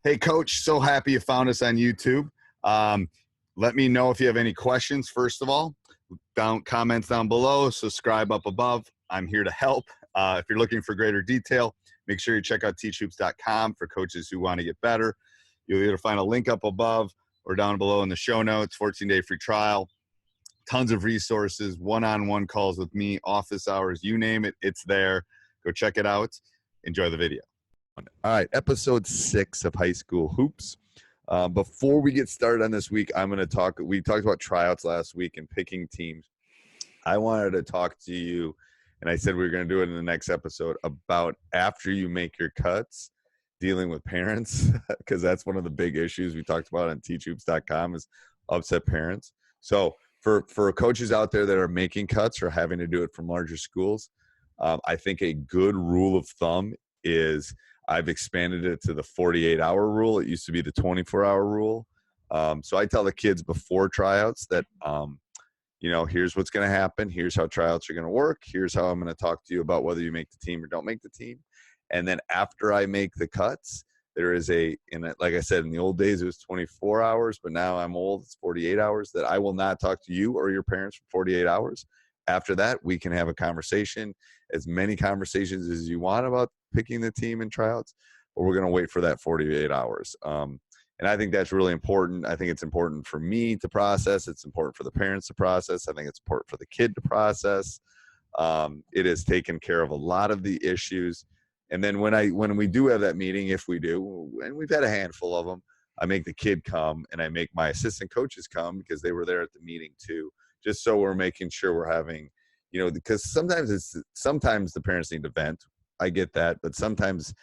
Hey, Coach, so happy you found us on YouTube. Let me know if you have any questions, first of all. Comments down below, subscribe up above. I'm here to help. If you're looking for greater detail, make sure you check out teachhoops.com for coaches who want to get better. You'll either find a link up above or down below in the show notes, 14-day free trial. Tons of resources, one-on-one calls with me, office hours, you name it, it's there. Go check it out. Enjoy the video. All right, episode 6 of High School Hoops. Before we get started on this week, we talked about tryouts last week and picking teams. I wanted to talk to you, and I said we were going to do it in the next episode, about after you make your cuts, dealing with parents, because that's one of the big issues we talked about on teachhoops.com is upset parents. So for coaches out there that are making cuts or having to do it from larger schools, I think a good rule of thumb is I've expanded it to the 48-hour rule. It used to be the 24-hour rule. So I tell the kids before tryouts that, here's what's going to happen. Here's how tryouts are going to work. Here's how I'm going to talk to you about whether you make the team or don't make the team. And then after I make the cuts, there is like I said, in the old days, it was 24 hours, but now I'm old. It's 48 hours that I will not talk to you or your parents for 48 hours. After that, we can have a conversation, as many conversations as you want about picking the team and tryouts, but we're going to wait for that 48 hours. And I think that's really important. I think it's important for me to process. It's important for the parents to process. I think it's important for the kid to process. It has taken care of a lot of the issues. And then when we do have that meeting, if we do, and we've had a handful of them, I make the kid come and I make my assistant coaches come because they were there at the meeting too. Just so we're making sure we're having, because sometimes the parents need to vent. I get that, but sometimes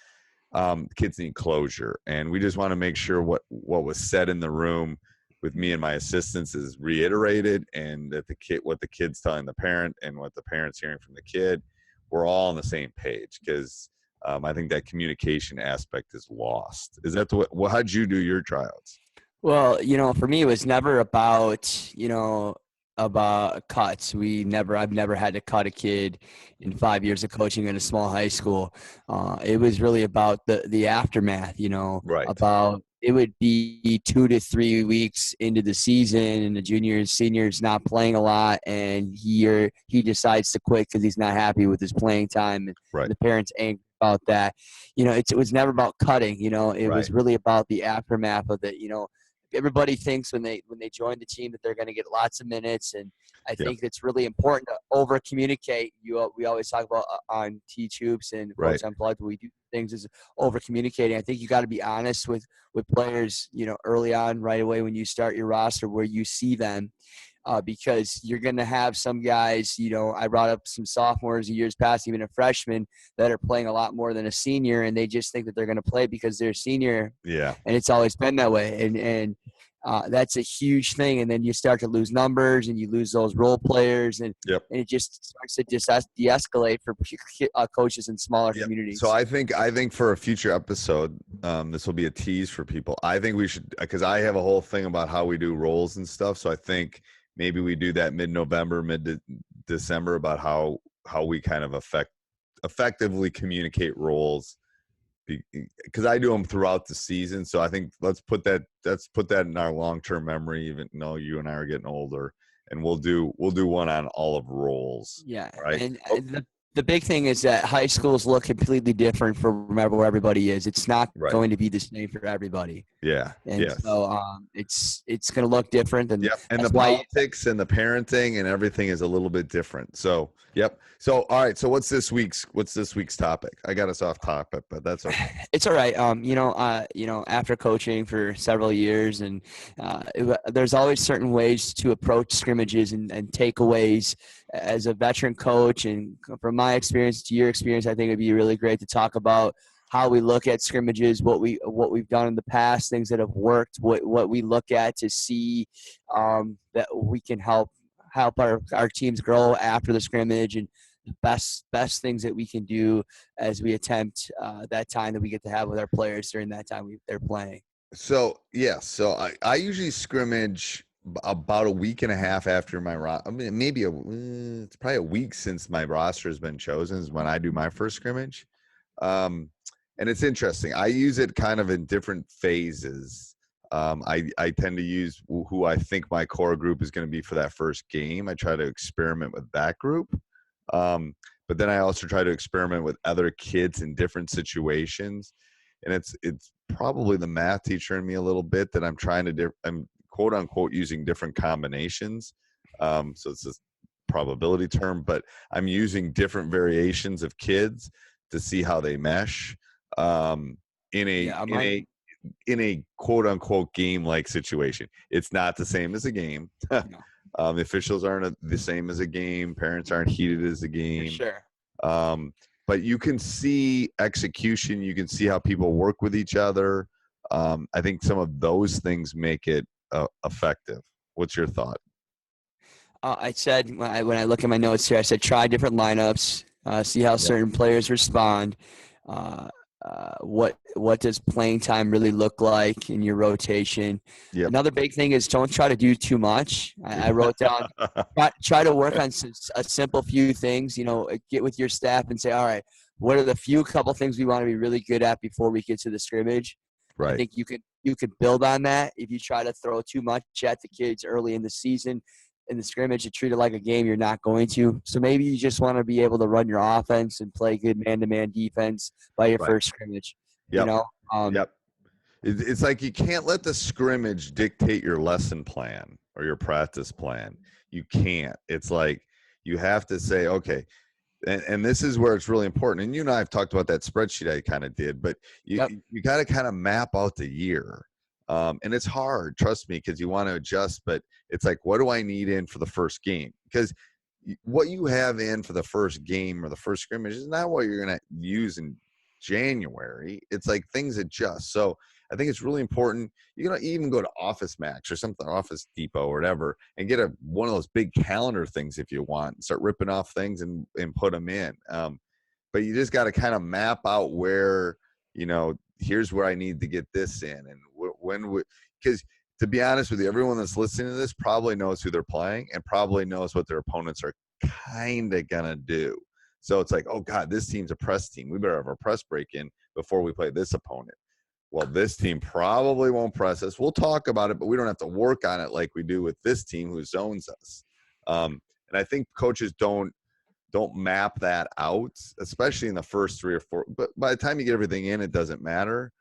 kids need closure, and we just want to make sure what was said in the room with me and my assistants is reiterated, and that what the kid's telling the parent and what the parent's hearing from the kid, we're all on the same page, because I think that communication aspect is lost. Is that how'd you do your tryouts? Well, for me, it was never about cuts. I've never had to cut a kid in 5 years of coaching in a small high school. It was really about the aftermath, Right. About it would be 2 to 3 weeks into the season and the juniors, seniors not playing a lot, and he decides to quit because he's not happy with his playing time, and right. The parents angry about that. It was never about cutting, it right. was really about the aftermath of it. Everybody thinks when they join the team that they're going to get lots of minutes, and I think it's really important to over communicate. We always talk about on Teach Hoops and Coach Unplugged, we do things is over communicating. I think you got to be honest with players, early on, right away when you start your roster, where you see them. Because you're going to have some guys, I brought up some sophomores years past, even a freshman, that are playing a lot more than a senior, and they just think that they're going to play because they're a senior. Yeah. And it's always been that way. And that's a huge thing. And then you start to lose numbers, and you lose those role players, and it just starts to de-escalate for coaches in smaller communities. So I think for a future episode, this will be a tease for people. I think we should, because I have a whole thing about how we do roles and stuff. So I think maybe we do that mid-November, mid-December, about how we kind of effectively communicate roles, because I do them throughout the season. So I think let's put that in our long-term memory, even though you and I are getting older, and we'll do one on all of roles. Yeah. Right. And the big thing is that high schools look completely different for where everybody is. It's not going to be the same for everybody. Yeah. And so it's going to look different. And and the politics and the parenting and everything is a little bit different. So So all right. So what's this week's topic? I got us off topic, but that's okay. It's all right. After coaching for several years, and there's always certain ways to approach scrimmages and takeaways. As a veteran coach, and from my experience to your experience, I think it'd be really great to talk about how we look at scrimmages, what we've done in the past, things that have worked, what we look at to see that we can help our teams grow after the scrimmage, and the best things that we can do as we attempt that time that we get to have with our players during that time they're playing. So I usually scrimmage about a week and a half after my it's probably a week since my roster has been chosen is when I do my first scrimmage. And And it's interesting. I use it kind of in different phases. I tend to use who I think my core group is going to be for that first game. I try to experiment with that group. But then I also try to experiment with other kids in different situations. And it's probably the math teacher in me a little bit that I'm trying to, I'm quote unquote using different combinations. So it's a probability term, but I'm using different variations of kids to see how they mesh in a Yeah, in a quote unquote game like situation. It's not the same as a game. no, The officials aren't the same as a game. Parents aren't heated as a for game. sure. But you can see execution. You can see how people work with each other. I think some of those things make it effective. What's your thought? I said when I look at my notes here, I said try different lineups, see how certain players respond. What does playing time really look like in your rotation? Yep. Another big thing is don't try to do too much. I wrote down try to work on a simple few things. Get with your staff and say, all right, what are the couple things we want to be really good at before we get to the scrimmage? Right. I think you could build on that. If you try to throw too much at the kids early in the season, in the scrimmage, you treat it like a game, you're not going to. So maybe you just want to be able to run your offense and play good man-to-man defense by your first scrimmage. Yep. Yep. It's like you can't let the scrimmage dictate your lesson plan or your practice plan. You can't. It's like you have to say, okay, and this is where it's really important. And you and I have talked about that spreadsheet I kind of did, but you got to kind of map out the year. And it's hard, trust me, because you want to adjust, but it's like, what do I need in for the first game? Because what you have in for the first game or the first scrimmage is not what you're going to use in January. It's like things adjust. So I think it's really important. You can even go to Office Max or something, Office Depot or whatever, and get one of those big calendar things if you want, and start ripping off things and put them in. But you just got to kind of map out where, here's where I need to get this in. And because to be honest with you, everyone that's listening to this probably knows who they're playing and probably knows what their opponents are kind of going to do. So it's like, oh God, this team's a press team. We better have our press break in before we play this opponent. Well, this team probably won't press us. We'll talk about it, but we don't have to work on it like we do with this team who zones us. And I think coaches don't map that out, especially in the first 3 or 4. But by the time you get everything in, it doesn't matter.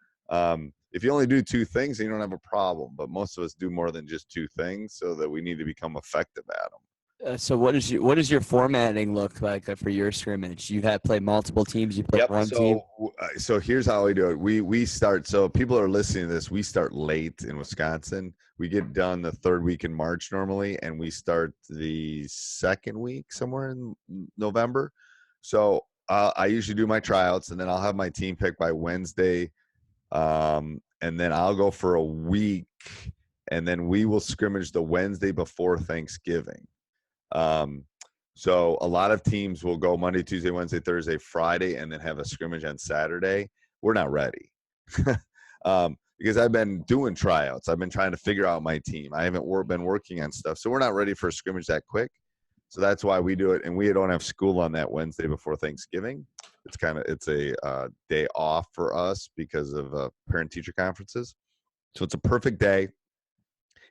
If you only do 2 things, then you don't have a problem. But most of us do more than just 2 things, so that we need to become effective at them. So what does your formatting look like for your scrimmage? You have played multiple teams. You play one team. So here's how we do it. We start. So people are listening to this. We start late in Wisconsin. We get done the 3rd week in March normally, and we start the 2nd week somewhere in November. So I usually do my tryouts, and then I'll have my team picked by Wednesday, and then I'll go for a week, and then we will scrimmage the Wednesday before Thanksgiving. So a lot of teams will go Monday, Tuesday, Wednesday, Thursday, Friday, and then have a scrimmage on Saturday. We're not ready because I've been doing tryouts. I've been trying to figure out my team. I haven't been working on stuff. So we're not ready for a scrimmage that quick. So that's why we do it. And we don't have school on that Wednesday before Thanksgiving. It's a day off for us because of parent-teacher conferences. So it's a perfect day.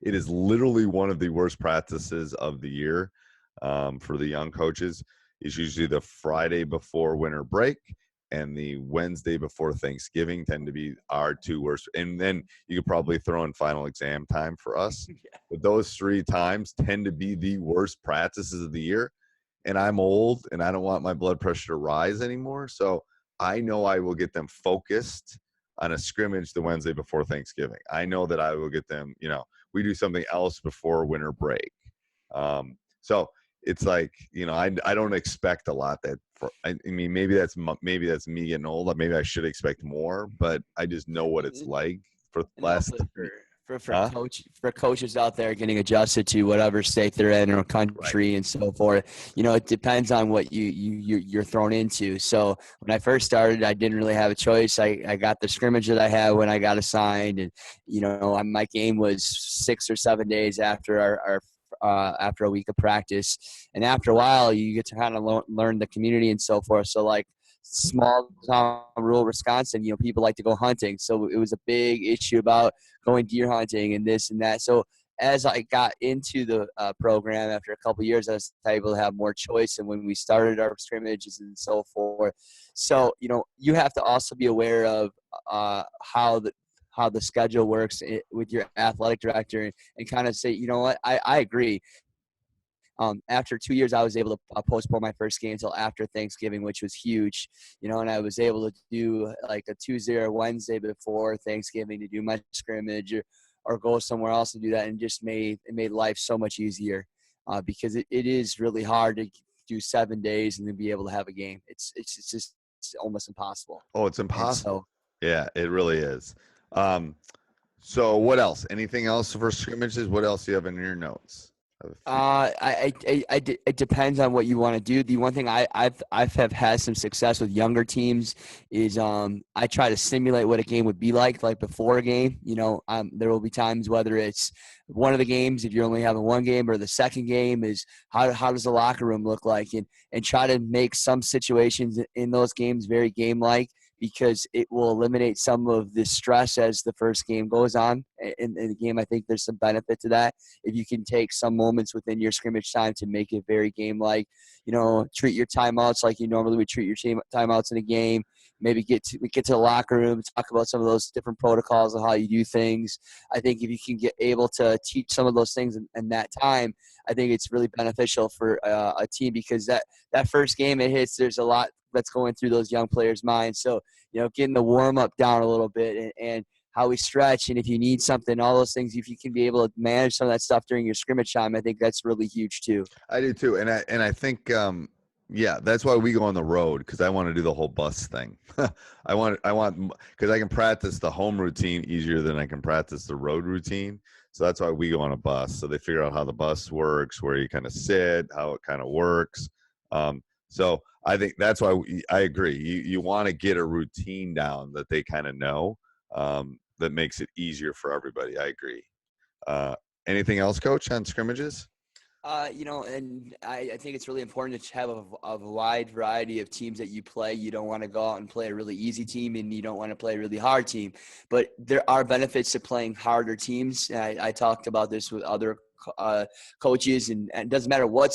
It is literally one of the worst practices of the year. For the young coaches, is usually the Friday before winter break and the Wednesday before Thanksgiving tend to be our 2 worst. And then you could probably throw in final exam time for us. But those 3 times tend to be the worst practices of the year. And I'm old and I don't want my blood pressure to rise anymore. So I know I will get them focused on a scrimmage the Wednesday before Thanksgiving. I know that I will get them, we do something else before winter break. So it's like, I don't expect a lot maybe that's me getting old. Maybe I should expect more, but I just know what it's like for for coaches out there getting adjusted to whatever state they're in or country and so forth. It depends on what you're thrown into. So when I first started, I didn't really have a choice. I got the scrimmage that I had when I got assigned, and my game was 6 or 7 days after after a week of practice. And after a while, you get to kind of learn the community and so forth. So like small town rural Wisconsin, people like to go hunting. So it was a big issue about going deer hunting and this and that. So as I got into the program after a couple of years, I was able to have more choice. And when we started our scrimmages and so forth, so you have to also be aware of how the schedule works with your athletic director, and kind of say, you know what, I agree. After 2 years, I was able to postpone my first game until after Thanksgiving, which was huge, and I was able to do like a Tuesday or Wednesday before Thanksgiving to do my scrimmage or go somewhere else and do that. And it made life so much easier because it is really hard to do 7 days and then be able to have a game. It's just almost impossible. Oh, it's impossible. Yeah, it really is. So what else? Anything else for scrimmages? What else do you have in your notes? It depends on what you want to do. The one thing I've have had some success with younger teams is I try to simulate what a game would be like before a game. There will be times, whether it's one of the games, if you're only having one game, or the second game, is how does the locker room look like, and try to make some situations in those games very game-like, because it will eliminate some of the stress as the first game goes on. In the game, I think there's some benefit to that. If you can take some moments within your scrimmage time to make it very game-like, treat your timeouts like you normally would treat your timeouts in a game. Maybe get to the locker room, talk about some of those different protocols of how you do things. I think if you can get able to teach some of those things in that time, I think it's really beneficial for a team, because that first game it hits, there's a lot that's going through those young players' minds. So, getting the warm-up down a little bit and how we stretch, and if you need something, all those things, if you can be able to manage some of that stuff during your scrimmage time, I think that's really huge too. I do too. And I think, yeah, that's why we go on the road, because I want to do the whole bus thing. I want because I can practice the home routine easier than I can practice the road routine. So that's why we go on a bus. So they figure out how the bus works, where you kind of sit, how it kind of works. So I think that's why I agree. You want to get a routine down that they kind of know, that makes it easier for everybody. I agree. Anything else, Coach, on scrimmages? And I think it's really important to have a wide variety of teams that you play. You don't want to go out and play a really easy team, and you don't want to play a really hard team. But there are benefits to playing harder teams. I talked about this with other coaches, and it doesn't matter what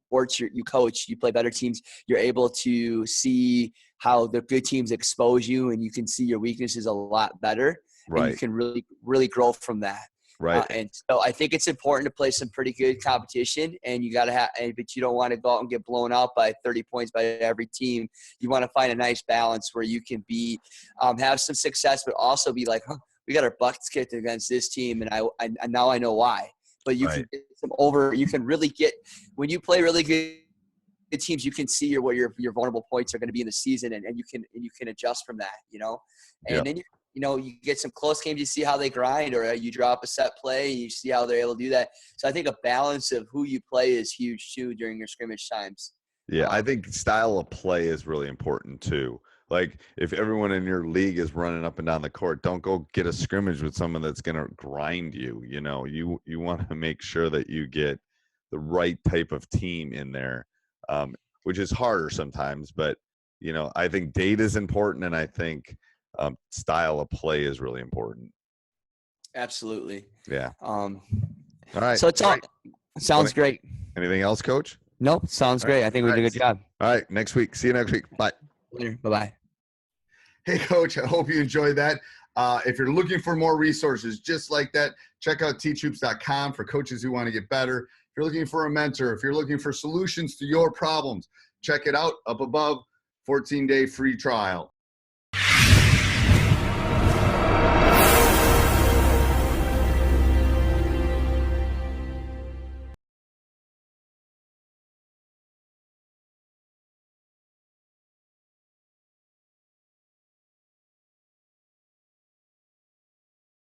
sports you coach, you play better teams, you're able to see how the good teams expose you, and you can see your weaknesses a lot better. Right. And you can really, really grow from that. Right. And so I think it's important to play some pretty good competition, and you got to but you don't want to go out and get blown out by 30 points by every team. You want to find a nice balance where you can be, have some success, but also be like, we got our butts kicked against this team, and I now I know why. But you can get you can really get, when you play really good teams, you can see what your vulnerable points are going to be in the season, and you can adjust from that, and then you get some close games, you see how they grind, or you drop a set play and you see how they're able to do that. So I think a balance of who you play is huge too during your scrimmage times. Yeah, I think style of play is really important too. Like, if everyone in your league is running up and down the court, don't go get a scrimmage with someone that's going to grind you. You want to make sure that you get the right type of team in there, which is harder sometimes. But, I think data is important, and I think style of play is really important. Absolutely. Yeah. All right. So sounds great. Anything else, Coach? Nope. Sounds great. I think we did a good job. All right. Next week. See you next week. Bye. Later. Bye-bye. Hey, Coach, I hope you enjoyed that. If you're looking for more resources just like that, check out teachhoops.com for coaches who want to get better. If you're looking for a mentor, if you're looking for solutions to your problems, check it out up above. 14-day free trial.